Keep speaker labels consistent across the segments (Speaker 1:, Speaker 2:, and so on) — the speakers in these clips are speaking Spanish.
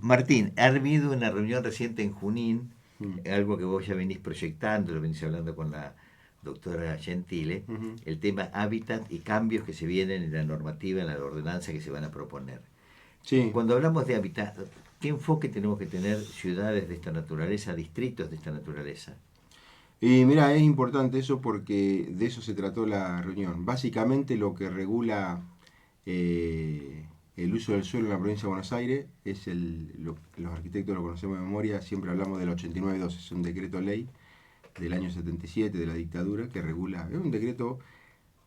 Speaker 1: Martín, ha habido una reunión reciente en Junín,
Speaker 2: Mm.
Speaker 1: algo que vos ya venís proyectando, lo venís hablando con la doctora Gentile,
Speaker 2: Ujú.
Speaker 1: el tema hábitat y cambios que se vienen en la normativa, en la ordenanza que se van a proponer.
Speaker 2: Sí,
Speaker 1: Cuando hablamos de hábitat, ¿qué enfoque tenemos que tener ciudades de esta naturaleza, distritos de esta naturaleza?
Speaker 2: y mira, es importante eso porque de eso se trató la reunión. Básicamente lo que regula el uso del suelo en la provincia de Buenos Aires es los arquitectos lo conocemos de memoria, siempre hablamos del 89.2, es un decreto ley del año 77 de la dictadura que regula, es un decreto,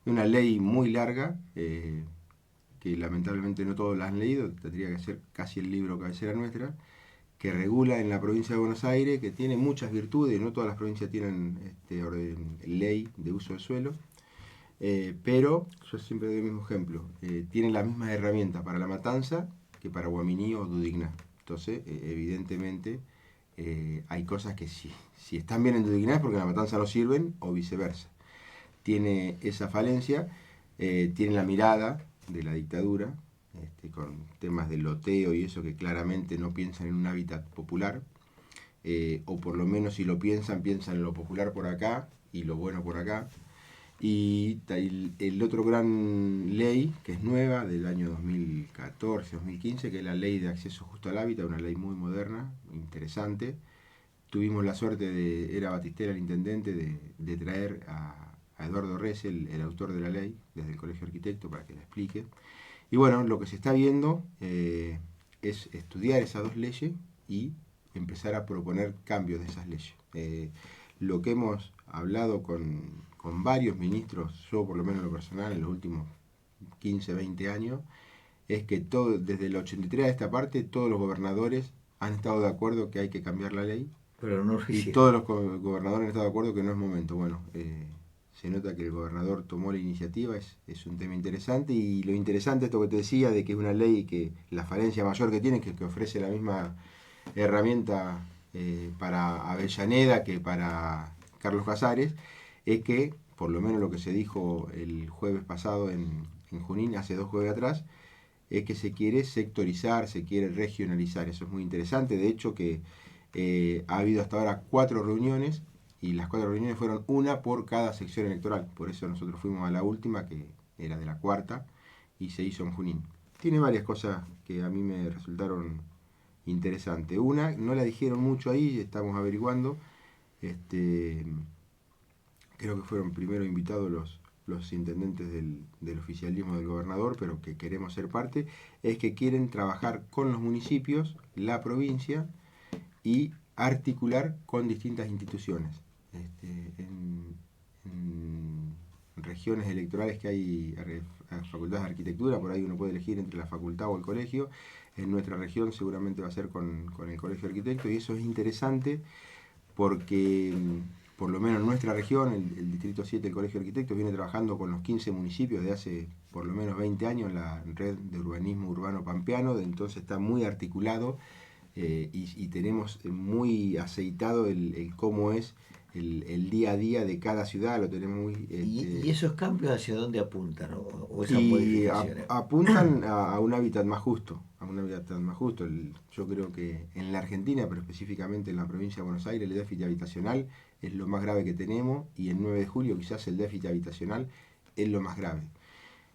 Speaker 2: una ley muy larga, que lamentablemente no todos la han leído, tendría que ser casi el libro cabecera nuestra, que regula en la provincia de Buenos Aires, que tiene muchas virtudes, no todas las provincias tienen ley de uso del suelo, pero yo siempre doy el mismo ejemplo, tienen las mismas herramientas para La Matanza que para Guaminí o Dudigná. Entonces, evidentemente, hay cosas que si están bien en Dudigná es porque en La Matanza no sirven o viceversa. Tiene esa falencia, tiene la mirada de la dictadura, con temas de loteo y eso que claramente no piensan en un hábitat popular, o por lo menos si lo piensan, piensan en lo popular por acá y lo bueno por acá. Y el otro gran ley, que es nueva, del año 2014-2015, que es la ley de acceso justo al hábitat, una ley muy moderna, interesante. Tuvimos la suerte de, era Batistera el intendente, de traer a Eduardo Rez, el autor de la ley, desde el Colegio de Arquitectos, para que la explique. Y bueno, lo que se está viendo es estudiar esas dos leyes y empezar a proponer cambios de esas leyes. Lo que hemos hablado con varios ministros, yo por lo menos en lo personal, en los últimos 15, 20 años, es que todo, desde el 83 a esta parte, todos los gobernadores han estado de acuerdo que hay que cambiar la ley
Speaker 1: Pero no lo
Speaker 2: y
Speaker 1: hicieron.
Speaker 2: todos los gobernadores han estado de acuerdo que no es momento. Bueno, se nota que el gobernador tomó la iniciativa, es un tema interesante y lo interesante esto que te decía de que es una ley que la falencia mayor que tiene, que ofrece la misma herramienta para Avellaneda que para Carlos Casares, es que, por lo menos lo que se dijo el jueves pasado en Junín, hace 2 jueves atrás, es que se quiere sectorizar, se quiere regionalizar. Eso es muy interesante. De hecho, que ha habido hasta ahora 4 reuniones y las 4 reuniones fueron una por cada sección electoral. Por eso nosotros fuimos a la última, que era de la cuarta, y se hizo en Junín. Tiene varias cosas que a mí me resultaron interesantes. Una, no la dijeron mucho ahí, estamos averiguando. Este, Creo que fueron primero invitados los intendentes del oficialismo del gobernador, pero que queremos ser parte, es que quieren trabajar con los municipios, la provincia y articular con distintas instituciones. En regiones electorales que hay facultades de arquitectura, por ahí uno puede elegir entre la facultad o el colegio. En nuestra región seguramente va a ser con el colegio de arquitectos y eso es interesante porque por lo menos en nuestra región, el Distrito 7 del Colegio de Arquitectos viene trabajando con los 15 municipios de hace por lo menos 20 años en la red de urbanismo urbano pampeano, entonces está muy articulado, y tenemos muy aceitado el cómo es el día a día de cada ciudad, lo tenemos muy...
Speaker 1: ¿Y esos cambios hacia dónde apuntan? ¿O esas
Speaker 2: y
Speaker 1: modificaciones?
Speaker 2: apuntan a un hábitat más justo, a un hábitat más justo. Yo creo que en la Argentina, pero específicamente en la provincia de Buenos Aires, el déficit habitacional es lo más grave que tenemos y el 9 de julio quizás el déficit habitacional es lo más grave.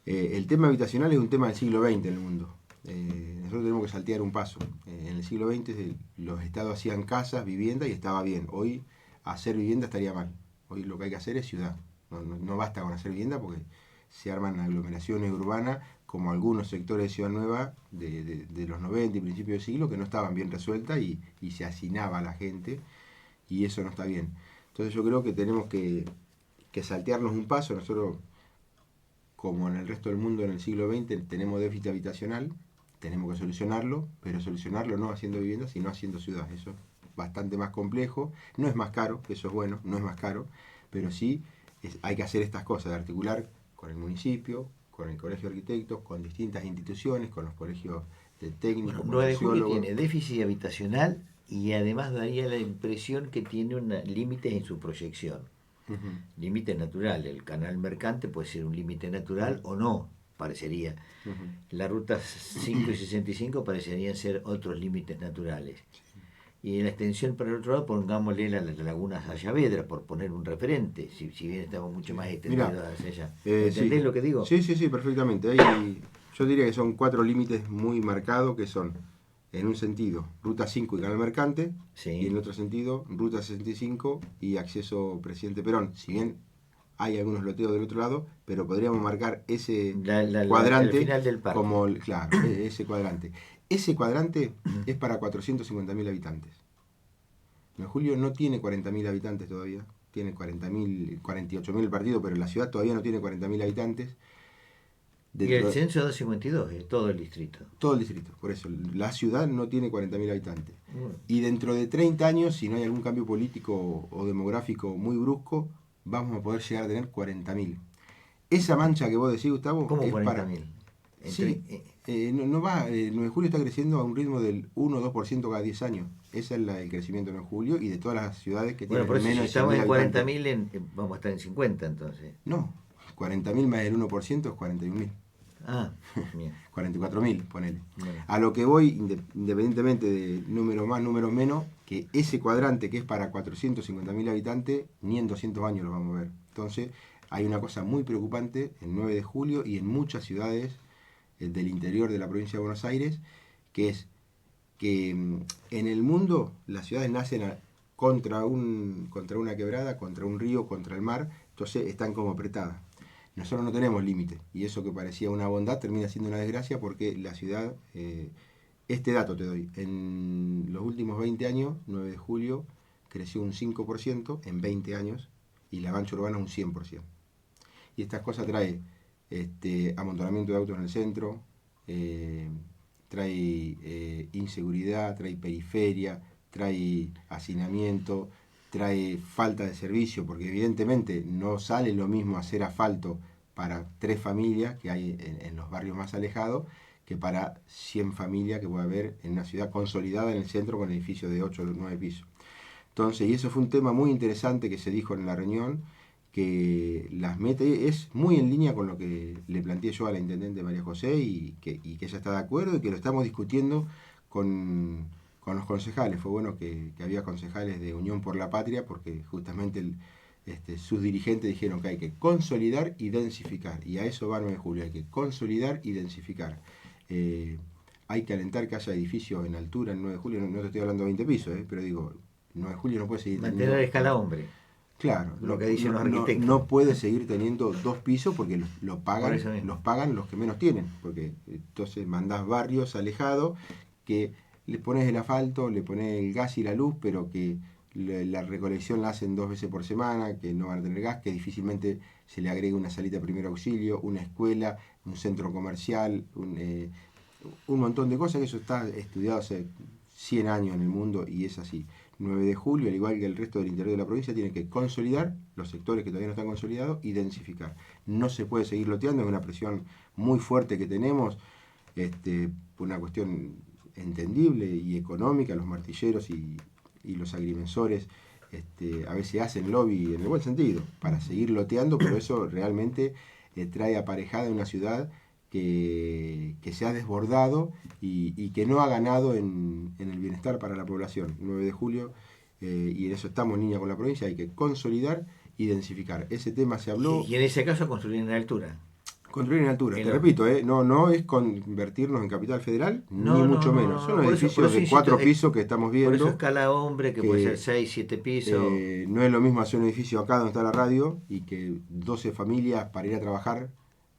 Speaker 2: El tema habitacional es un tema del siglo XX en el mundo. Nosotros tenemos que saltear un paso. En el siglo XX los estados hacían casas, viviendas y estaba bien. Hoy hacer vivienda estaría mal. Hoy lo que hay que hacer es ciudad. No basta con hacer vivienda porque se arman aglomeraciones urbanas como algunos sectores de Ciudad Nueva de los 90 y principios del siglo que no estaban bien resueltas y se hacinaba a la gente y eso no está bien. Entonces yo creo que tenemos que saltearnos un paso. Nosotros, como en el resto del mundo en el siglo XX, tenemos déficit habitacional, tenemos que solucionarlo, pero solucionarlo no haciendo viviendas, sino haciendo ciudad. Eso es bastante más complejo, no es más caro, eso es bueno, no es más caro, pero sí hay que hacer estas cosas, de articular con el municipio, con el colegio de arquitectos, con distintas instituciones, con los colegios de
Speaker 1: Bueno,
Speaker 2: técnicos, con
Speaker 1: 9 de julio
Speaker 2: sociólogos.
Speaker 1: tiene déficit habitacional y además daría la impresión que tiene límites en su proyección.
Speaker 2: Uh -huh.
Speaker 1: Límite natural. El canal mercante puede ser un límite natural o no. parecería.
Speaker 2: Ujú.
Speaker 1: La ruta 5 y 65 parecerían ser otros límites naturales. Y en la extensión para el otro lado, pongámosle la laguna Sayavedra, por poner un referente, si bien estamos mucho más
Speaker 2: Mirá,
Speaker 1: extendidos hacia allá.
Speaker 2: sí.
Speaker 1: ¿Entendés lo que digo?
Speaker 2: Sí, sí, sí, perfectamente. Yo diría que son 4 límites muy marcados, que son, en un sentido, Ruta 5 y Canal Mercante, y en
Speaker 1: Sí.
Speaker 2: otro sentido, Ruta 65 y acceso Presidente Perón. Si bien hay algunos loteos del otro lado, pero podríamos marcar ese
Speaker 1: El
Speaker 2: cuadrante
Speaker 1: final del parque.
Speaker 2: como, claro, ese cuadrante. Ese cuadrante es para 450.000 habitantes. Julio no tiene 40.000 habitantes todavía, tiene 40.000, 48.000 el partido, pero la ciudad todavía no tiene 40.000 habitantes.
Speaker 1: Y el
Speaker 2: Dentro de
Speaker 1: censo 252 es todo el distrito.
Speaker 2: todo el distrito, por eso, la ciudad no tiene 40.000 habitantes.
Speaker 1: Bueno,
Speaker 2: Y dentro de 30 años, si no hay algún cambio político o demográfico muy brusco, vamos a poder llegar a tener 40.000. Esa mancha que vos decís, Gustavo,
Speaker 1: ¿cómo
Speaker 2: es
Speaker 1: 40.000?
Speaker 2: Sí, no va, 9 de julio está creciendo a un ritmo del 1 o 2% cada 10 años. Ese es el crecimiento de 9 de julio y de todas las ciudades que
Speaker 1: Bueno,
Speaker 2: tienen
Speaker 1: por eso,
Speaker 2: menos
Speaker 1: si
Speaker 2: de
Speaker 1: estamos
Speaker 2: 100.000
Speaker 1: en
Speaker 2: habitantes.
Speaker 1: 40.000, vamos a estar en 50 entonces.
Speaker 2: No, 40.000 más el 1% es 41.000.
Speaker 1: Ah, bien.
Speaker 2: 44.000, ponele.
Speaker 1: Bueno.
Speaker 2: A lo que voy, independientemente de número más, número menos, que ese cuadrante que es para 450.000 habitantes, ni en 200 años lo vamos a ver. Entonces, hay una cosa muy preocupante el 9 de julio y en muchas ciudades del interior de la provincia de Buenos Aires, que es que en el mundo las ciudades nacen contra una quebrada, contra un río, contra el mar, entonces están como apretadas. Nosotros no tenemos límite y eso que parecía una bondad termina siendo una desgracia porque la ciudad, este dato te doy, en los últimos 20 años, 9 de julio, creció un 5% en 20 años y la mancha urbana un 100%. Y estas cosas trae amontonamiento de autos en el centro, eh, trae inseguridad, trae periferia, trae hacinamiento, trae falta de servicio, porque evidentemente no sale lo mismo hacer asfalto para 3 familias que hay en los barrios más alejados que para 100 familias que puede haber en una ciudad consolidada en el centro con edificios de 8 o 9 pisos. Entonces, y eso fue un tema muy interesante que se dijo en la reunión, que las metas es muy en línea con lo que le planteé yo a la intendente María José y que ella está de acuerdo y que lo estamos discutiendo con los concejales. Fue bueno que había concejales de Unión por la Patria porque justamente sus dirigentes dijeron que hay que consolidar y densificar. Y a eso va 9 de julio, hay que consolidar y densificar. Hay que alentar que haya edificios en altura en 9 de julio, no te estoy hablando de 20 pisos, pero digo, 9 de julio no puede seguir
Speaker 1: Mantener
Speaker 2: teniendo...
Speaker 1: escala hombre,
Speaker 2: Claro,
Speaker 1: lo que dicen los arquitectos.
Speaker 2: no puede seguir teniendo 2 pisos porque
Speaker 1: Por
Speaker 2: pagan,
Speaker 1: eso mismo.
Speaker 2: los pagan los que menos tienen, porque entonces mandás barrios alejados que le pones el asfalto, le pones el gas y la luz, pero que la recolección la hacen 2 veces por semana, que no van a tener gas, que difícilmente se le agrega una salita de primer auxilio, una escuela, un centro comercial, un montón de cosas, que eso está estudiado hace 100 años en el mundo y es así. 9 de julio, al igual que el resto del interior de la provincia, tiene que consolidar los sectores que todavía no están consolidados y densificar. No se puede seguir loteando, es una presión muy fuerte que tenemos, por una cuestión entendible y económica. Los martilleros y los agrimensores a veces hacen lobby en el buen sentido para seguir loteando, pero eso realmente trae aparejada una ciudad que se ha desbordado y que no ha ganado en el bienestar para la población. 9 de julio, y en eso estamos en línea con la provincia, hay que consolidar y densificar. Ese tema se habló.
Speaker 1: Y en ese caso construir en altura.
Speaker 2: Construir en altura, te
Speaker 1: El-
Speaker 2: repito, no es convertirnos en capital federal, ni
Speaker 1: no, no,
Speaker 2: mucho
Speaker 1: no,
Speaker 2: menos.
Speaker 1: no,
Speaker 2: Son
Speaker 1: no.
Speaker 2: los
Speaker 1: Por
Speaker 2: edificios
Speaker 1: eso
Speaker 2: de
Speaker 1: insisto,
Speaker 2: 4 pisos que estamos
Speaker 1: por eso
Speaker 2: viendo,
Speaker 1: escala hombre, que puede ser
Speaker 2: que
Speaker 1: 6, 7 pisos.
Speaker 2: no es lo mismo hacer un edificio acá donde está la radio y que 12 familias para ir a trabajar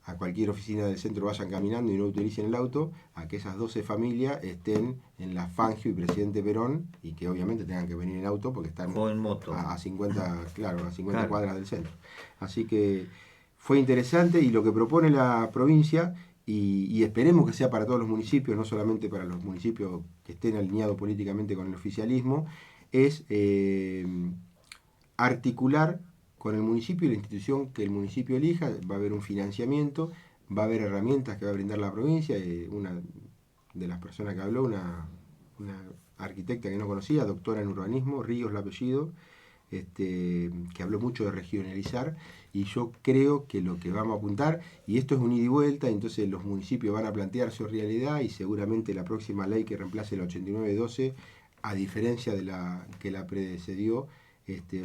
Speaker 2: a cualquier oficina del centro vayan caminando y no utilicen el auto, a que esas 12 familias estén en la Fangio y Presidente Perón y que obviamente tengan que venir en auto porque están
Speaker 1: O en moto.
Speaker 2: a 50, claro, a 50
Speaker 1: Claro.
Speaker 2: cuadras del centro. Así que fue interesante y lo que propone la provincia, y esperemos que sea para todos los municipios, no solamente para los municipios que estén alineados políticamente con el oficialismo, es articular con el municipio y la institución que el municipio elija. Va a haber un financiamiento, va a haber herramientas que va a brindar la provincia. Una de las personas que habló, una arquitecta que no conocía, doctora en urbanismo, Ríos el apellido, que habló mucho de regionalizar, y yo creo que lo que vamos a apuntar, y esto es un ida y vuelta, entonces los municipios van a plantear su realidad y seguramente la próxima ley que reemplace el 8912, a diferencia de la que la precedió,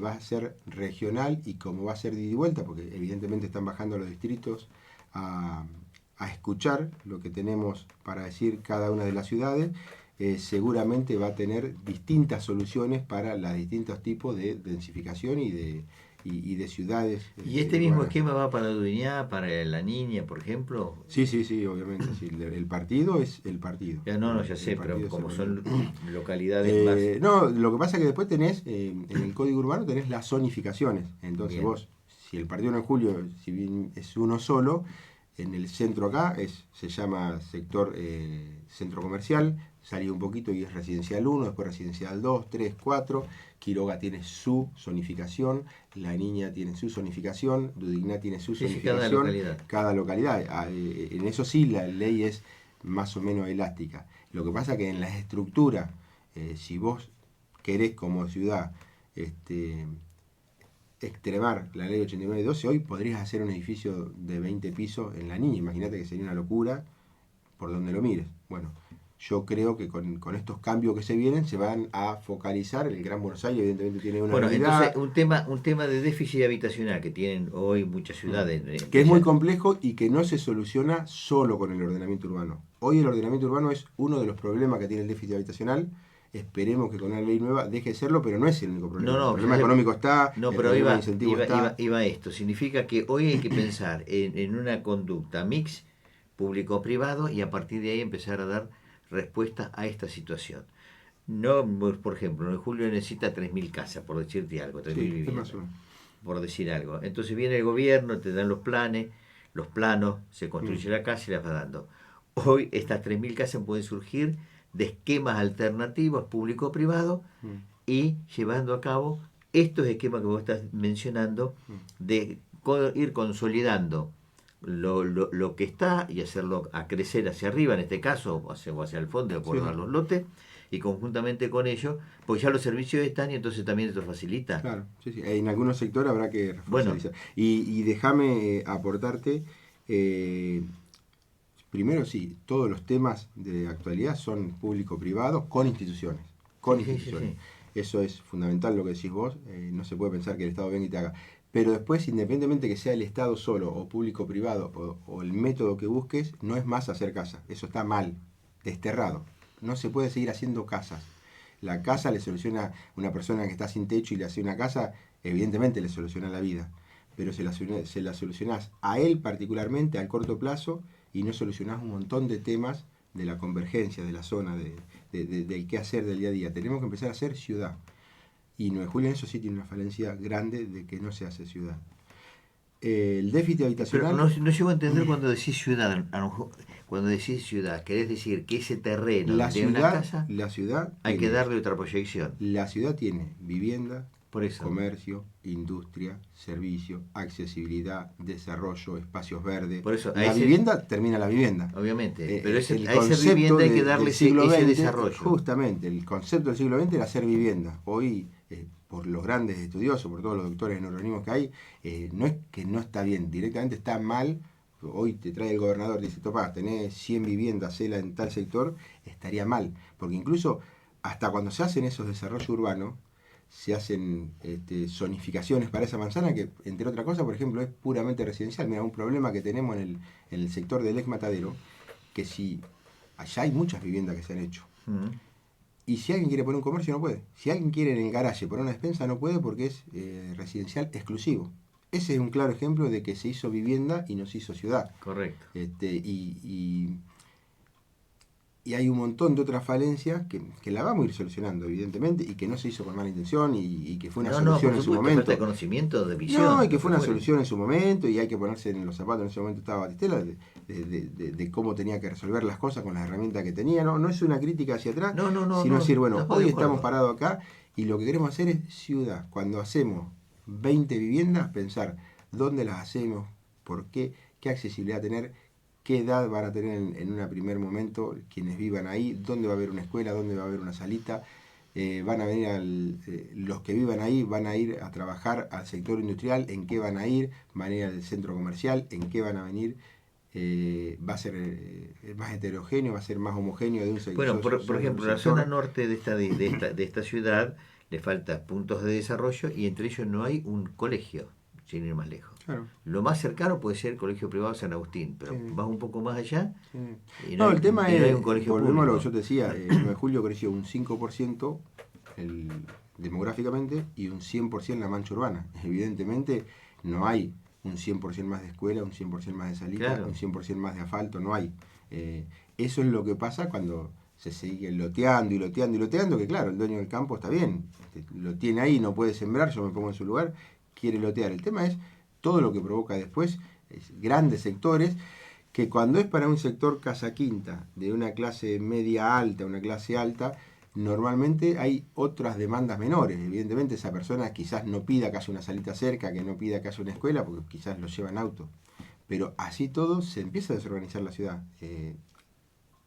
Speaker 2: va a ser regional, y como va a ser de ida y vuelta, porque evidentemente están bajando los distritos a escuchar lo que tenemos para decir cada una de las ciudades, seguramente va a tener distintas soluciones para los distintos tipos de densificación y de ciudades.
Speaker 1: ¿Y este mismo esquema va para Duñá, para La Niña, por ejemplo?
Speaker 2: Sí, obviamente. Sí. El partido es el partido.
Speaker 1: Ya sé, pero como son localidades más...
Speaker 2: No, lo que pasa es que después tenés, en el Código Urbano tenés las zonificaciones. Entonces
Speaker 1: Bien.
Speaker 2: vos, si el partido 1 de julio, si bien es uno solo, en el centro acá se llama sector centro comercial, salió un poquito y es residencial 1, después residencial 2, 3, 4. Quiroga tiene su zonificación, La Niña tiene su zonificación, Dudigná tiene su zonificación. Cada localidad. En eso sí, la ley es más o menos elástica. Lo que pasa es que en las estructuras, si vos querés como ciudad extremar la ley 8912, hoy podrías hacer un edificio de 20 pisos en La Niña. Imagínate que sería una locura por donde lo mires. Bueno, yo creo que con estos cambios que se vienen se van a focalizar. El Gran Buenos Aires evidentemente tiene una realidad.
Speaker 1: Entonces un tema de déficit habitacional que tienen hoy muchas ciudades.
Speaker 2: Que es muy complejo y que no se soluciona solo con el ordenamiento urbano. Hoy el ordenamiento urbano es uno de los problemas que tiene el déficit habitacional. Esperemos que con una ley nueva deje de serlo, pero no es el único problema. El problema económico está,
Speaker 1: el
Speaker 2: problema de incentivo está.
Speaker 1: Iba esto. Significa que hoy hay que pensar en una conducta mix público-privado y a partir de ahí empezar a dar respuesta a esta situación. No, por ejemplo, en julio necesita 3.000 casas, por decirte algo, 3.000 viviendas, por decir algo. Entonces viene el gobierno, te dan los planos, se construye la casa y las va dando. Hoy estas 3.000 casas pueden surgir de esquemas alternativos público-privado y llevando a cabo estos esquemas que vos estás mencionando de ir consolidando lo que está y hacerlo a crecer hacia arriba, en este caso, o hacia el fondo, de acuerdo a los lotes, y conjuntamente con ello, pues ya los servicios están y entonces también esto facilita.
Speaker 2: Claro, sí. En algunos sectores habrá que reforzar. Y déjame aportarte, primero sí, todos los temas de actualidad son público-privados con instituciones. Sí. Eso es fundamental lo que decís vos, no se puede pensar que el Estado venga y te haga. Pero después, independientemente que sea el Estado solo o público-privado o el método que busques, no es más hacer casa. Eso está mal, desterrado. No se puede seguir haciendo casas. La casa le soluciona a una persona que está sin techo y le hace una casa, evidentemente le soluciona la vida. Pero se la solucionás a él particularmente al corto plazo y no solucionás un montón de temas de la convergencia, de la zona, del qué hacer del día a día. Tenemos que empezar a hacer ciudad. Y 9 de julio en eso sí tiene una falencia grande de que no se hace ciudad. El déficit habitacional...
Speaker 1: Pero no llego a entender cuando decís ciudad. Cuando decís ciudad, ¿querés decir que ese terreno de una casa
Speaker 2: la ciudad
Speaker 1: hay que darle otra proyección?
Speaker 2: La ciudad tiene vivienda,
Speaker 1: por eso,
Speaker 2: comercio, industria, servicio, accesibilidad, desarrollo, espacios verdes.
Speaker 1: Por eso,
Speaker 2: la vivienda termina la vivienda.
Speaker 1: Obviamente, pero a esa vivienda hay que darle ese desarrollo.
Speaker 2: Justamente, el concepto del siglo XX era hacer vivienda. Hoy, por los grandes estudiosos, por todos los doctores en urbanismo que hay, no es que no está bien, directamente está mal. Hoy te trae el gobernador y dice, topá, tenés 100 viviendas, hacela en tal sector, estaría mal. Porque incluso hasta cuando se hacen esos desarrollos urbanos, se hacen zonificaciones para esa manzana que, entre otras cosas, por ejemplo, es puramente residencial. Mira, un problema que tenemos en el sector del ex Matadero, que si allá hay muchas viviendas que se han hecho. Y si alguien quiere poner un comercio, no puede. Si alguien quiere en el garaje poner una despensa, no puede porque es residencial exclusivo. Ese es un claro ejemplo de que se hizo vivienda y no se hizo ciudad.
Speaker 1: Correcto.
Speaker 2: Y hay un montón de otras falencias que la vamos a ir solucionando, evidentemente, y que no se hizo con mala intención y que fue una solución en su momento.
Speaker 1: Falta de conocimiento, de visión.
Speaker 2: No, y que fue una solución en su momento y hay que ponerse en los zapatos. En ese momento estaba Batistela de cómo tenía que resolver las cosas con las herramientas que tenía. No es una crítica hacia atrás, sino decir, bueno, hoy estamos parados acá y lo que queremos hacer es ciudad. Cuando hacemos 20 viviendas, pensar dónde las hacemos, por qué accesibilidad tener, qué edad van a tener en un primer momento quienes vivan ahí, dónde va a haber una escuela, dónde va a haber una salita, van a venir los que vivan ahí van a ir a trabajar al sector industrial, en qué van a ir al centro comercial, en qué van a venir, va a ser más heterogéneo, va a ser más homogéneo de un sector.
Speaker 1: Bueno, por ejemplo, la zona norte de esta ciudad le falta puntos de desarrollo y entre ellos no hay un colegio, sin ir más lejos.
Speaker 2: Claro.
Speaker 1: Lo más cercano puede ser el Colegio Privado San Agustín, pero vas un poco más allá y
Speaker 2: no, el tema es,
Speaker 1: no hay un colegio
Speaker 2: volvemos
Speaker 1: público.
Speaker 2: a lo que yo te decía, el 9 de julio creció un 5% demográficamente y un 100% la mancha urbana. Evidentemente no hay un 100% más de escuela, un 100% más de salita,
Speaker 1: Claro.
Speaker 2: un 100% más de asfalto, no hay. Eso es lo que pasa cuando se sigue loteando y loteando y loteando, que claro, el dueño del campo está bien, lo tiene ahí, no puede sembrar, yo me pongo en su lugar, quiere lotear. El tema es todo lo que provoca después, grandes sectores, que cuando es para un sector casa quinta, de una clase media alta, una clase alta, normalmente hay otras demandas menores. Evidentemente esa persona quizás no pida que haya una salita cerca, que no pida que haya una escuela, porque quizás lo lleva en auto. Pero así todo se empieza a desorganizar la ciudad.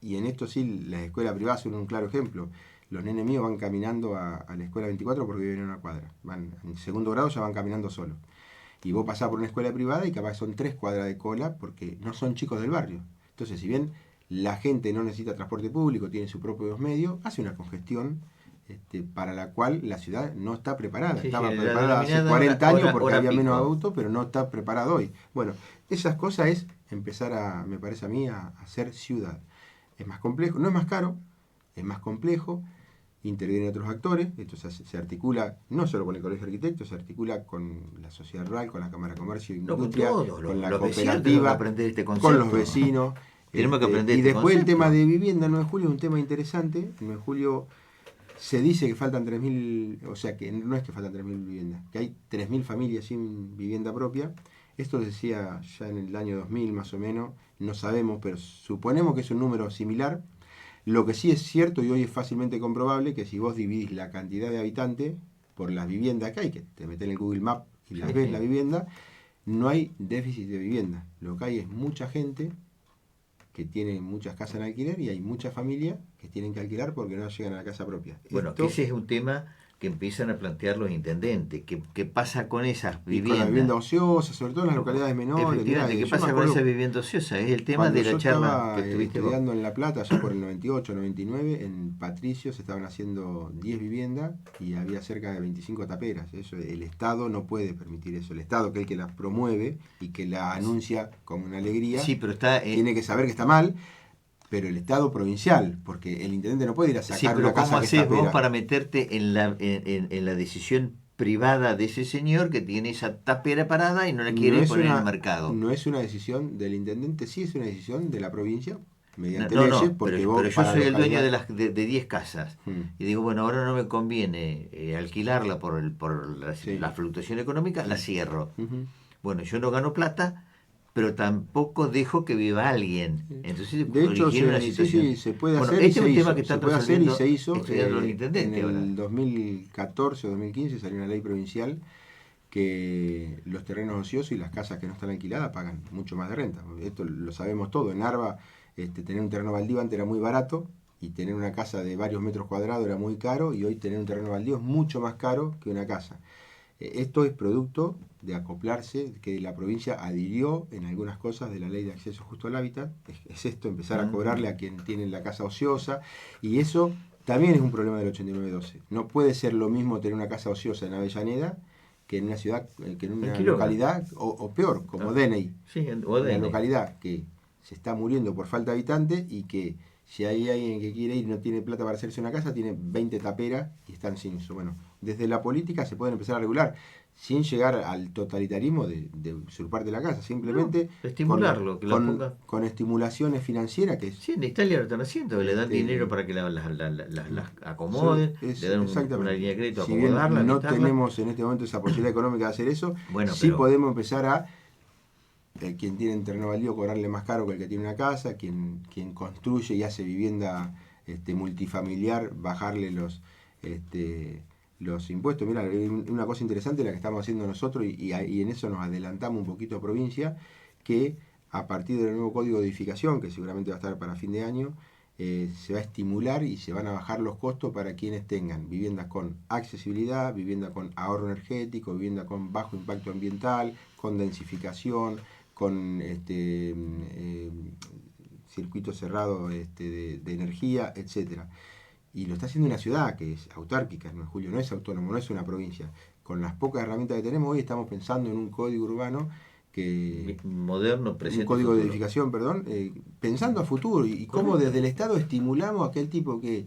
Speaker 2: Y en esto sí, las escuelas privadas son un claro ejemplo. Los nenes míos van caminando a la escuela 24 porque viven en una cuadra. Van en segundo grado, ya van caminando solos. Y vos pasás por una escuela privada y capaz son 3 cuadras de cola porque no son chicos del barrio. Entonces, si bien la gente no necesita transporte público, tiene sus propios medios, hace una congestión para la cual la ciudad no está preparada.
Speaker 1: Sí,
Speaker 2: Estaba
Speaker 1: sí,
Speaker 2: preparada hace 40 años porque
Speaker 1: hora
Speaker 2: había
Speaker 1: pico.
Speaker 2: menos autos, pero no está preparada hoy. Bueno, esas cosas es empezar a, me parece a mí, a hacer ciudad. Es más complejo, no es más caro, es más complejo, intervienen otros actores, esto se articula no solo con el Colegio de Arquitectos, se articula con la sociedad rural, con la Cámara de Comercio e Industria,
Speaker 1: con todos,
Speaker 2: con la
Speaker 1: los vecinos tenemos que
Speaker 2: cooperativa,
Speaker 1: aprender este concepto.
Speaker 2: con los vecinos.
Speaker 1: Tenemos que aprender
Speaker 2: y
Speaker 1: este
Speaker 2: después
Speaker 1: concepto.
Speaker 2: El tema de vivienda, el 9 de julio es un tema interesante. El 9 de julio se dice que faltan 3.000, o sea que no es que faltan 3.000 viviendas, que hay 3.000 familias sin vivienda propia. Esto decía ya en el año 2000 más o menos, no sabemos, pero suponemos que es un número similar. Lo que sí es cierto y hoy es fácilmente comprobable que si vos dividís la cantidad de habitantes por las viviendas que hay, que te metés en el Google Maps y las ves la vivienda, no hay déficit de vivienda. Lo que hay es mucha gente que tiene muchas casas en alquiler y hay muchas familias que tienen que alquilar porque no llegan a la casa propia.
Speaker 1: Bueno, que ese es un tema que empiezan a plantear los intendentes. ¿Qué pasa con esas
Speaker 2: Y
Speaker 1: viviendas?
Speaker 2: con la vivienda ociosa, sobre todo en las localidades menores.
Speaker 1: Efectivamente,
Speaker 2: Mirá,
Speaker 1: ¿qué pasa con esa vivienda ociosa? Es el tema de la charla que tuviste vos.
Speaker 2: Estudiando en La Plata, ya por el 98, 99, en Patricio se estaban haciendo 10 viviendas y había cerca de 25 taperas. Eso, el Estado no puede permitir eso. El Estado, que es el que las promueve y que la anuncia como una alegría,
Speaker 1: Sí, pero está,
Speaker 2: tiene que saber que está mal. Pero el Estado provincial, porque el intendente no puede ir a sacar
Speaker 1: sí, pero
Speaker 2: una casa
Speaker 1: ¿cómo
Speaker 2: que
Speaker 1: haces
Speaker 2: está
Speaker 1: vos
Speaker 2: pera?
Speaker 1: para meterte en la decisión privada de ese señor que tiene esa tapera parada y no la quiere poner en el mercado?
Speaker 2: No es una decisión del intendente, sí es una decisión de la provincia, mediante
Speaker 1: No,
Speaker 2: leyes, porque
Speaker 1: pero yo soy el dueño de 10 casas
Speaker 2: Hmm.
Speaker 1: y digo, bueno, ahora no me conviene alquilarla por
Speaker 2: Sí.
Speaker 1: la fluctuación económica, la cierro.
Speaker 2: Ujú.
Speaker 1: Bueno, yo no gano plata, pero tampoco dejo que viva alguien. Entonces
Speaker 2: De hecho,
Speaker 1: origina una situación.
Speaker 2: sí, se puede
Speaker 1: Bueno,
Speaker 2: hacer y
Speaker 1: este es
Speaker 2: se
Speaker 1: un tema
Speaker 2: hizo.
Speaker 1: que están
Speaker 2: Se puede hacer y
Speaker 1: resolviendo
Speaker 2: se hizo.
Speaker 1: estudiando los
Speaker 2: En
Speaker 1: intendentes ahora.
Speaker 2: el 2014 o 2015 salió una ley provincial que los terrenos ociosos y las casas que no están alquiladas pagan mucho más de renta. Esto lo sabemos todo. En Narva, tener un terreno baldío antes era muy barato y tener una casa de varios metros cuadrados era muy caro y hoy tener un terreno baldío es mucho más caro que una casa. Esto es producto de acoplarse, que la provincia adhirió en algunas cosas de la ley de acceso justo al hábitat. Es esto, empezar a cobrarle a quien tiene la casa ociosa, y eso también es un problema del 8912. No puede ser lo mismo tener una casa ociosa en Avellaneda que en una ciudad, que en una localidad, o peor, como Deney.
Speaker 1: Sí,
Speaker 2: una localidad que se está muriendo por falta de habitantes y que si hay alguien que quiere ir y no tiene plata para hacerse una casa, tiene 20 taperas y están sin eso. Bueno, desde la política se pueden empezar a regular, sin llegar al totalitarismo de usurpar de la casa, simplemente
Speaker 1: estimularlo,
Speaker 2: con estimulaciones financieras. Que es,
Speaker 1: sí, en Italia lo están haciendo, le dan dinero para que las acomoden, le dan una línea de crédito a
Speaker 2: si bien
Speaker 1: acomodarla.
Speaker 2: No tenemos en este momento esa posibilidad económica de hacer eso,
Speaker 1: bueno,
Speaker 2: sí podemos empezar a quien tiene un terreno baldío cobrarle más caro que el que tiene una casa, quien construye y hace vivienda multifamiliar, bajarle los impuestos. Mira, una cosa interesante la que estamos haciendo nosotros y en eso nos adelantamos un poquito a provincia, que a partir del nuevo código de edificación, que seguramente va a estar para fin de año, se va a estimular y se van a bajar los costos para quienes tengan viviendas con accesibilidad, vivienda con ahorro energético, vivienda con bajo impacto ambiental, con densificación, con circuito cerrado de energía, etcétera. Y lo está haciendo una ciudad que es autárquica, ¿no? Julio no es autónomo, no es una provincia. Con las pocas herramientas que tenemos hoy estamos pensando en un código urbano
Speaker 1: moderno,
Speaker 2: un
Speaker 1: presente y
Speaker 2: código de
Speaker 1: futuro.
Speaker 2: edificación, perdón, pensando a futuro y cómo desde el Estado estimulamos a aquel tipo que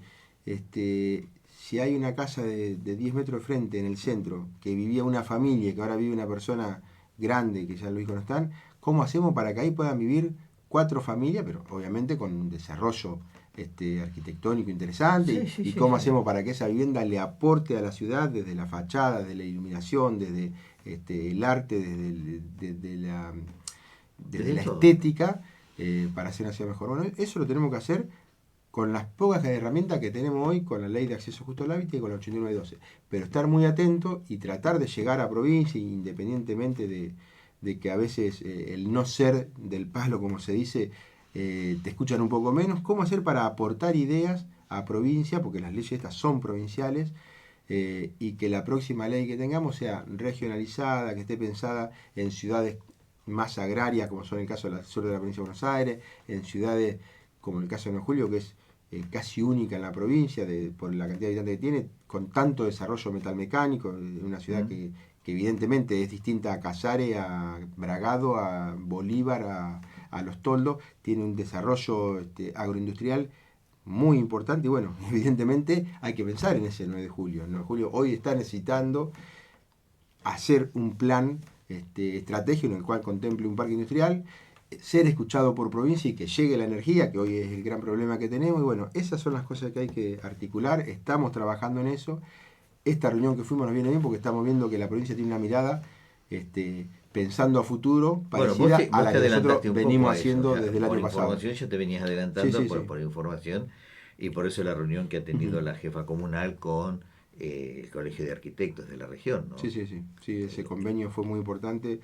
Speaker 2: si hay una casa de 10 metros de frente en el centro, que vivía una familia, que ahora vive una persona grande, que ya los hijos no están, ¿cómo hacemos para que ahí puedan vivir 4 familias, pero obviamente con un desarrollo arquitectónico interesante?
Speaker 1: Sí, sí,
Speaker 2: Y
Speaker 1: sí,
Speaker 2: cómo
Speaker 1: sí.
Speaker 2: hacemos para que esa vivienda le aporte a la ciudad desde la fachada, desde la iluminación, desde el arte, desde
Speaker 1: Desde
Speaker 2: la
Speaker 1: todo.
Speaker 2: estética, para hacer una ciudad mejor. Bueno, eso lo tenemos que hacer con las pocas herramientas que tenemos hoy, con la ley de acceso justo al hábitat y con la 8912. Pero estar muy atento y tratar de llegar a provincia, independientemente de que a veces el no ser del palo, como se dice, te escuchan un poco menos. ¿Cómo hacer para aportar ideas a provincia? Porque las leyes estas son provinciales. Y que la próxima ley que tengamos sea regionalizada, que esté pensada en ciudades más agrarias, como son el caso del sur de la provincia de Buenos Aires, en ciudades como el caso de Nuevo Julio, que es casi única en la provincia por la cantidad de habitantes que tiene, con tanto desarrollo metalmecánico, una ciudad que evidentemente es distinta a Casares, a Bragado, a Bolívar, a Los Toldos, tiene un desarrollo agroindustrial muy importante y bueno, evidentemente hay que pensar en ese 9 de julio. El 9 de julio hoy está necesitando hacer un plan estratégico en el cual contemple un parque industrial, ser escuchado por provincia y que llegue la energía, que hoy es el gran problema que tenemos. Y bueno, esas son las cosas que hay que articular. Estamos trabajando en eso. Esta reunión que fuimos nos viene bien porque estamos viendo que la provincia tiene una mirada pensando a futuro
Speaker 1: Bueno,
Speaker 2: parecida a
Speaker 1: vos
Speaker 2: la
Speaker 1: te
Speaker 2: que nosotros
Speaker 1: adelantaste un poco
Speaker 2: venimos
Speaker 1: a eso, o
Speaker 2: haciendo
Speaker 1: sea,
Speaker 2: desde el
Speaker 1: por
Speaker 2: año pasado.
Speaker 1: información ya te venías
Speaker 2: Sí,
Speaker 1: adelantando
Speaker 2: sí, sí.
Speaker 1: por información y por eso la reunión que ha tenido la jefa comunal con el Colegio de Arquitectos de la región,
Speaker 2: Sí,
Speaker 1: ¿no?
Speaker 2: sí, sí. Sí, ese convenio fue muy importante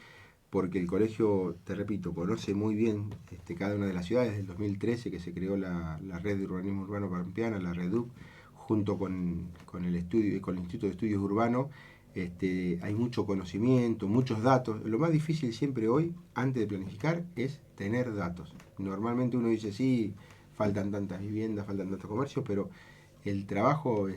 Speaker 2: porque el colegio, te repito, conoce muy bien cada una de las ciudades. Desde el 2013 que se creó la Red de Urbanismo Urbano Pampeana, la REDUP, junto con el estudio, con el Instituto de Estudios Urbanos, hay mucho conocimiento, muchos datos. Lo más difícil siempre hoy, antes de planificar, es tener datos. Normalmente uno dice, sí, faltan tantas viviendas, faltan tantos comercios, pero el trabajo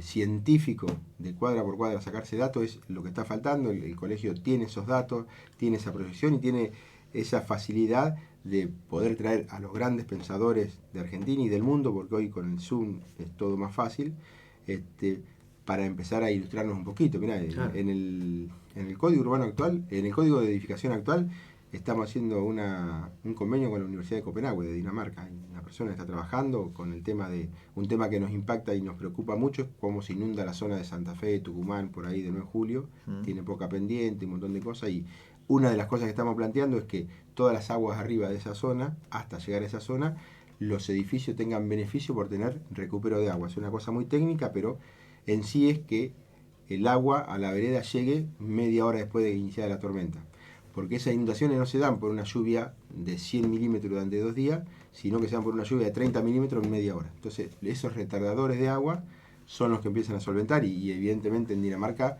Speaker 2: científico de cuadra por cuadra, sacarse datos, es lo que está faltando. El colegio tiene esos datos, tiene esa proyección y tiene esa facilidad de poder traer a los grandes pensadores de Argentina y del mundo, porque hoy con el Zoom es todo más fácil, para empezar a ilustrarnos un poquito. Mirá,
Speaker 1: Claro.
Speaker 2: en el código urbano actual, en el código de edificación actual, estamos haciendo un convenio con la Universidad de Copenhague, de Dinamarca. Hay una persona que está trabajando con el tema un tema que nos impacta y nos preocupa mucho, es cómo se inunda la zona de Santa Fe, Tucumán, por ahí de 9 de julio. Tiene poca pendiente, un montón de cosas. Y una de las cosas que estamos planteando es que todas las aguas arriba de esa zona, hasta llegar a esa zona, los edificios tengan beneficio por tener recupero de agua. Es una cosa muy técnica, pero en sí es que el agua a la vereda llegue media hora después de iniciar la tormenta. Porque esas inundaciones no se dan por una lluvia de 100 milímetros durante 2 días, sino que se dan por una lluvia de 30 milímetros en media hora. Entonces, esos retardadores de agua son los que empiezan a solventar y evidentemente en Dinamarca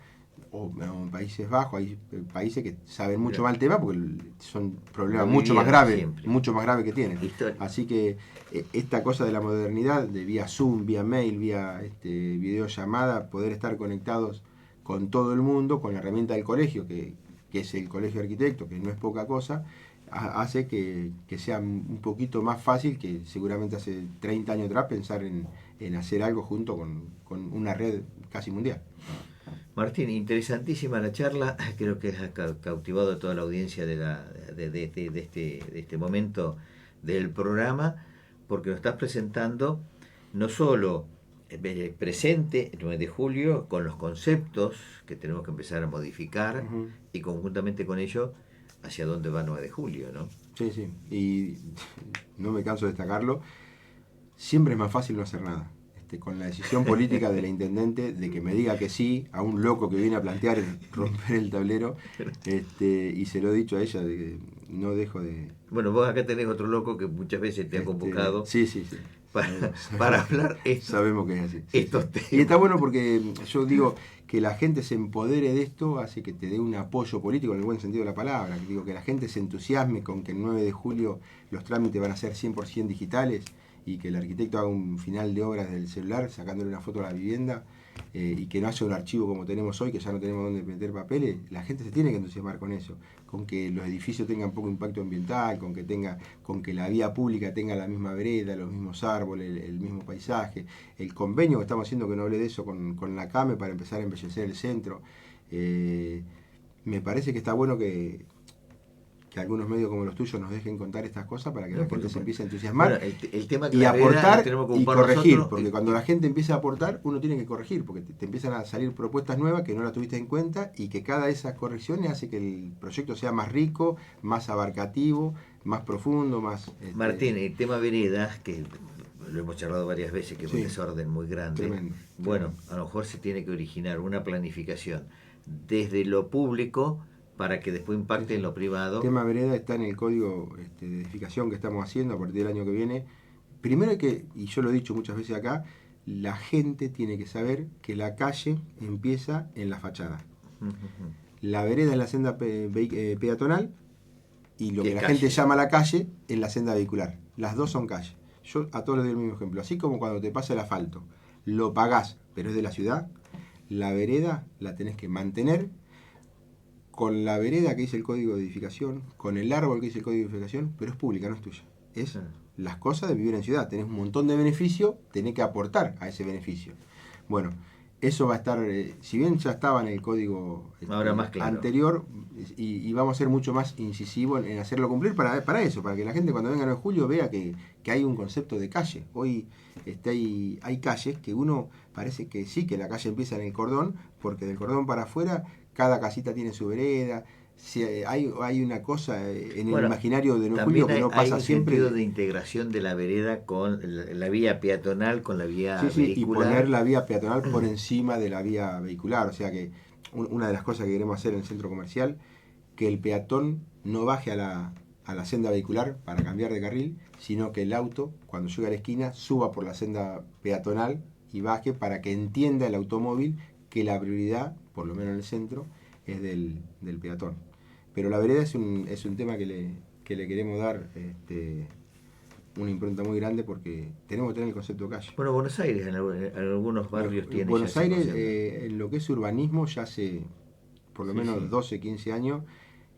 Speaker 2: o en Países Bajos hay países que saben mucho más el tema porque son problemas
Speaker 1: Lo vivieron siempre.
Speaker 2: mucho más graves que tienen.
Speaker 1: Historia.
Speaker 2: Así que esta cosa de la modernidad, de vía Zoom, vía mail, vía videollamada, poder estar conectados con todo el mundo, con la herramienta del colegio, que es el colegio de arquitectos, que no es poca cosa, hace que sea un poquito más fácil que seguramente hace 30 años atrás pensar en hacer algo junto con una red casi mundial.
Speaker 1: Martín, interesantísima la charla, creo que ha cautivado a toda la audiencia de este momento del programa, porque nos estás presentando no solo presente, el 9 de julio, con los conceptos que tenemos que empezar a modificar y conjuntamente con ello, hacia dónde va 9 de julio, ¿no?
Speaker 2: Sí, sí, y no me canso de destacarlo, siempre es más fácil no hacer nada. Con la decisión política de la intendente de que me diga que sí a un loco que viene a plantear romper el tablero, y se lo he dicho a ella, de que no dejo de...
Speaker 1: Bueno, vos acá tenés otro loco que muchas veces te ha convocado.
Speaker 2: Sí, sí, sí.
Speaker 1: para hablar
Speaker 2: sabemos que es así.
Speaker 1: estos temas.
Speaker 2: Y está bueno porque yo digo que la gente se empodere de esto, hace que te dé un apoyo político en el buen sentido de la palabra. Digo, que la gente se entusiasme con que el 9 de julio los trámites van a ser 100% digitales y que el arquitecto haga un final de obras del celular sacándole una foto a la vivienda, y que no haya un archivo como tenemos hoy, que ya no tenemos dónde meter papeles. La gente se tiene que entusiasmar con eso, con que los edificios tengan poco impacto ambiental, con que la vía pública tenga la misma vereda, los mismos árboles, el mismo paisaje. El convenio que estamos haciendo, que no hablé de eso, con la CAME para empezar a embellecer el centro. Me parece que está bueno que algunos medios como los tuyos nos dejen contar estas cosas para que la gente se empiece a entusiasmar.
Speaker 1: Bueno, el tema
Speaker 2: y aportar y corregir,
Speaker 1: nosotros,
Speaker 2: porque cuando la gente empieza a aportar, uno tiene que corregir, porque te empiezan a salir propuestas nuevas que no las tuviste en cuenta y que cada de esas correcciones hace que el proyecto sea más rico, más abarcativo, más profundo, más...
Speaker 1: Martín, el tema veredas, que lo hemos charlado varias veces, que es un desorden muy grande.
Speaker 2: Tremendo.
Speaker 1: Bueno, a lo mejor se tiene que originar una planificación desde lo público para que después impacte en lo privado.
Speaker 2: El tema vereda está en el código de edificación que estamos haciendo a partir del año que viene. Primero y yo lo he dicho muchas veces acá, la gente tiene que saber que la calle empieza en la fachada. La vereda es la senda peatonal y lo que la gente llama la calle es la senda vehicular. Las dos son calles. Yo a todos les doy el mismo ejemplo. Así como cuando te pasa el asfalto, lo pagás, pero es de la ciudad, la vereda la tenés que mantener con la vereda que dice el código de edificación, con el árbol que dice el código de edificación, pero es pública, no es tuya. Es las cosas de vivir en ciudad. Tenés un montón de beneficio, tenés que aportar a ese beneficio. Bueno, eso va a estar, si bien ya estaba en el código
Speaker 1: ahora más claro.
Speaker 2: anterior, y vamos a ser mucho más incisivos en hacerlo cumplir para eso, para que la gente cuando venga el 9 de julio vea que hay un concepto de calle. Hoy hay calles que uno parece que sí, que la calle empieza en el cordón, porque del cordón para afuera cada casita tiene su vereda. Si hay una cosa en el imaginario de 9 de julio que no pasa siempre.
Speaker 1: Hay un sentido de integración de la vereda con la vía peatonal, con la vía vehicular.
Speaker 2: Y poner la vía peatonal por encima de la vía vehicular. O sea que una de las cosas que queremos hacer en el centro comercial, que el peatón no baje a la senda vehicular para cambiar de carril, sino que el auto, cuando llega a la esquina, suba por la senda peatonal y baje para que entienda el automóvil que la prioridad, por lo menos en el centro, es del peatón. Pero la vereda es un tema que le queremos dar una impronta muy grande porque tenemos que tener el concepto de calle.
Speaker 1: Bueno, Buenos Aires en algunos barrios tiene.
Speaker 2: Buenos Aires, en lo que es urbanismo, ya hace por lo menos 12, 15 años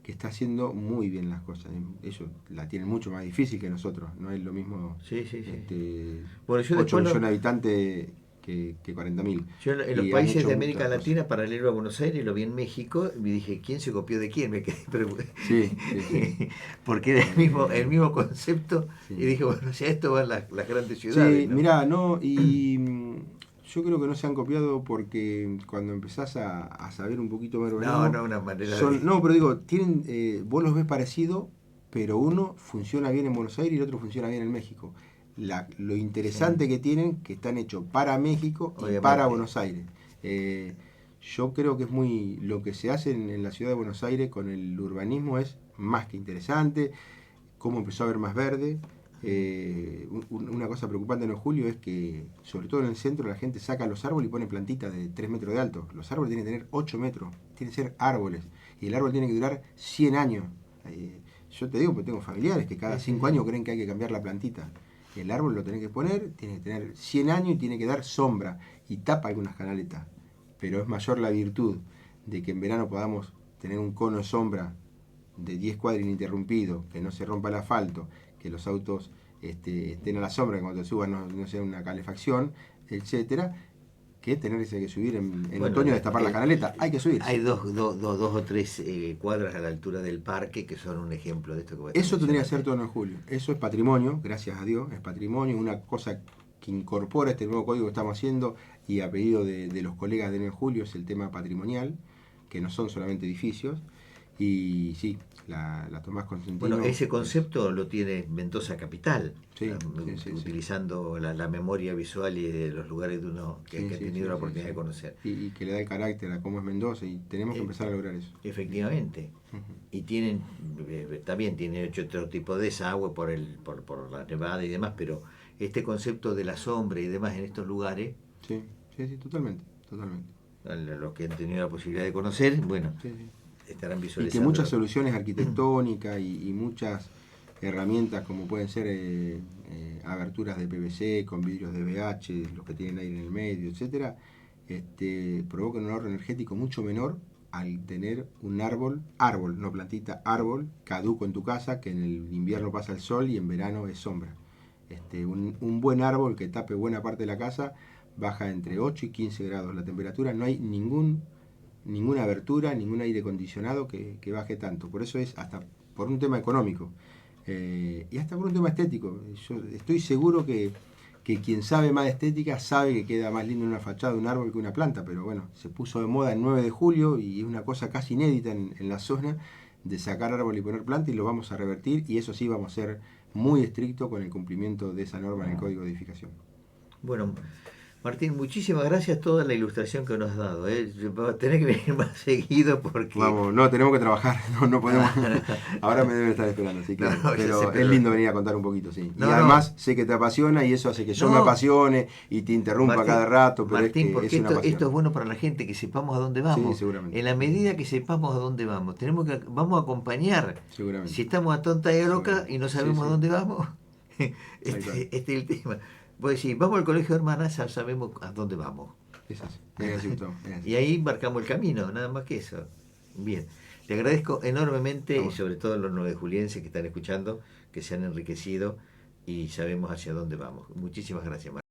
Speaker 2: que está haciendo muy bien las cosas. Ellos la tienen mucho más difícil que nosotros. No es lo mismo.
Speaker 1: Bueno, yo
Speaker 2: 8 millones de habitantes que 40.000.
Speaker 1: Yo en los países de América Latina, paralelo a Buenos Aires, lo vi en México, y me dije, ¿quién se copió de quién? Me quedé porque era el mismo concepto, y dije, bueno, ya esto va en las grandes ciudades.
Speaker 2: Sí, ¿no? Mirá, y yo creo que no se han copiado porque cuando empezás a saber un poquito más
Speaker 1: una manera
Speaker 2: No, pero digo, vos los ves parecido, pero uno funciona bien en Buenos Aires y el otro funciona bien en México. Lo interesante que tienen, que están hechos para México y para Buenos Aires. Yo creo que es lo que se hace en la ciudad de Buenos Aires con el urbanismo es más que interesante, cómo empezó a haber más verde. Una cosa preocupante en julio es que, sobre todo en el centro, la gente saca los árboles y pone plantitas de 3 metros de alto. Los árboles tienen que tener 8 metros, tienen que ser árboles, y el árbol tiene que durar 100 años. Yo te digo, porque tengo familiares que cada 5 años creen que hay que cambiar la plantita. El árbol lo tenés que poner, tiene que tener 100 años y tiene que dar sombra y tapa algunas canaletas. Pero es mayor la virtud de que en verano podamos tener un cono de sombra de 10 cuadras ininterrumpido, que no se rompa el asfalto, que los autos estén a la sombra, que cuando te suban no sea una calefacción, etcétera, que tenerse que subir en otoño a destapar la canaleta. Hay que subir.
Speaker 1: Hay dos o tres cuadras a la altura del parque que son un ejemplo de esto que
Speaker 2: eso tendría que ser todo en julio. Eso es patrimonio, gracias a Dios, es patrimonio, una cosa que incorpora este nuevo código que estamos haciendo y a pedido de los colegas de 9 de julio es el tema patrimonial, que no son solamente edificios. Y sí, la Tomás Consentino.
Speaker 1: Bueno, ese concepto lo tiene Mendoza Capital,
Speaker 2: sí,
Speaker 1: utilizando la memoria visual y de los lugares de uno que ha tenido la oportunidad de conocer.
Speaker 2: Y que le da el carácter a cómo es Mendoza, y tenemos que empezar a lograr eso.
Speaker 1: Efectivamente. Y también tiene otro tipo de desagüe por la nevada y demás, pero este concepto de la sombra y demás en estos lugares,
Speaker 2: Sí, sí, sí, totalmente, totalmente.
Speaker 1: a los que han tenido la posibilidad de conocer, bueno,
Speaker 2: Sí, sí.
Speaker 1: estarán
Speaker 2: Y
Speaker 1: visualizando.
Speaker 2: que muchas soluciones arquitectónicas y muchas herramientas como pueden ser aberturas de PVC con vidrios de BH, los que tienen aire en el medio, etcétera, provocan un ahorro energético mucho menor al tener un árbol, no plantita, árbol caduco en tu casa, que en el invierno pasa el sol y en verano es sombra. Un buen árbol que tape buena parte de la casa baja entre 8 y 15 grados la temperatura, no hay ninguna abertura, ningún aire acondicionado que baje tanto. Por eso es hasta por un tema económico y hasta por un tema estético. Yo estoy seguro que quien sabe más de estética sabe que queda más lindo una fachada de un árbol que una planta, pero bueno, se puso de moda el 9 de julio y es una cosa casi inédita en la zona de sacar árbol y poner planta, y lo vamos a revertir, y eso sí, vamos a ser muy estrictos con el cumplimiento de esa norma en el Código de Edificación.
Speaker 1: Bueno, Martín, muchísimas gracias por toda la ilustración que nos has dado. Tenés que venir más seguido porque...
Speaker 2: Vamos, no, tenemos que trabajar, no podemos. Ahora me deben estar esperando, así que. Pero es lindo venir a contar un poquito, sí. Y además sé que te apasiona y eso hace que yo me apasione y te interrumpa
Speaker 1: Martín,
Speaker 2: cada rato, pero
Speaker 1: Martín,
Speaker 2: es que
Speaker 1: porque
Speaker 2: es una pasión.
Speaker 1: esto es bueno para la gente, que sepamos a dónde vamos.
Speaker 2: Sí, seguramente.
Speaker 1: En la medida que sepamos a dónde vamos, vamos a acompañar.
Speaker 2: Seguramente.
Speaker 1: Si estamos a tonta y a loca y no sabemos a dónde vamos, este es el tema. Pues sí, vamos al colegio de hermanas, ya sabemos a dónde vamos.
Speaker 2: Es así, Gustavo.
Speaker 1: Y ahí marcamos el camino, nada más que eso. Bien, le agradezco enormemente, y sobre todo a los nuevejulienses que están escuchando, que se han enriquecido y sabemos hacia dónde vamos. Muchísimas gracias, Martín.